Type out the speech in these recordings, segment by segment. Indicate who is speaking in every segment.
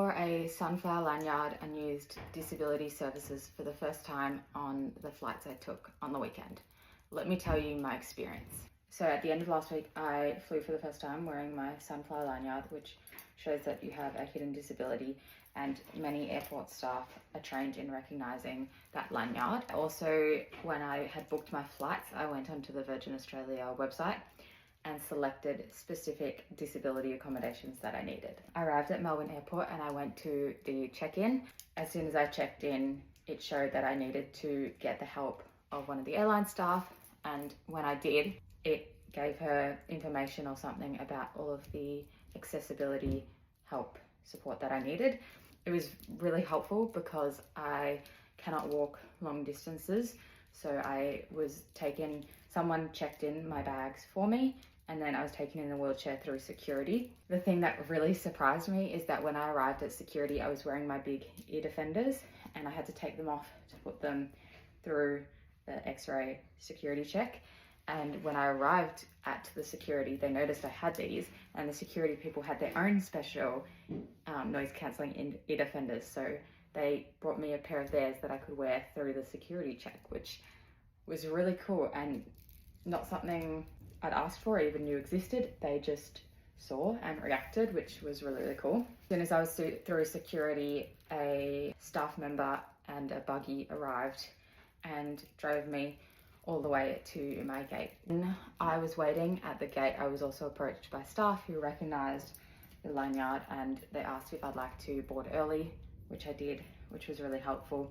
Speaker 1: for a Sunflower Lanyard and used disability services for the first time on the flights I took on the weekend. Let me tell you my experience. So at the end of last week, I flew for the first time wearing my Sunflower Lanyard, which shows that you have a hidden disability, and many airport staff are trained in recognising that lanyard. Also, when I had booked my flights, I went onto the Virgin Australia website and selected specific disability accommodations that I needed. I arrived at Melbourne Airport and I went to the check-in. As soon as I checked in, it showed that I needed to get the help of one of the airline staff, and when I did, it gave her information or something about all of the accessibility help support that I needed. It was really helpful because I cannot walk long distances, so someone checked in my bags for me, and then I was taken in a wheelchair through security. The thing that really surprised me is that when I arrived at security, I was wearing my big ear defenders and I had to take them off to put them through the X-ray security check. And when I arrived at the security, they noticed I had these, and the security people had their own special noise cancelling ear defenders. So they brought me a pair of theirs that I could wear through the security check, which was really cool and not something I'd asked for or even knew existed. They just saw and reacted, which was really, really cool. As soon as I was through security, a staff member and a buggy arrived and drove me all the way to my gate. When I was waiting at the gate, I was also approached by staff who recognised the lanyard, and they asked if I'd like to board early, which I did, which was really helpful.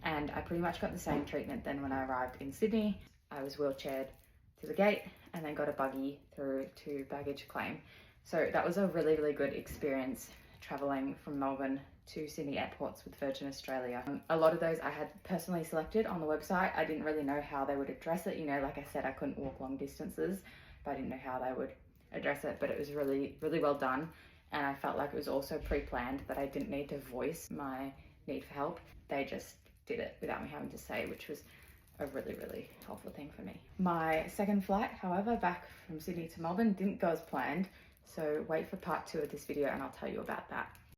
Speaker 1: And I pretty much got the same treatment then when I arrived in Sydney. I was wheelchaired to the gate and then got a buggy through to baggage claim. So that was a really, really good experience travelling from Melbourne to Sydney airports with Virgin Australia. A lot of those I had personally selected on the website. I didn't really know how they would address it. You know, like I said, I couldn't walk long distances, but I didn't know how they would address it, but it was really, really well done. And I felt like it was also pre-planned, that I didn't need to voice my need for help. They just did it without me having to say, which was a really, really helpful thing for me. My second flight, however, back from Sydney to Melbourne didn't go as planned. So wait for part 2 of this video and I'll tell you about that.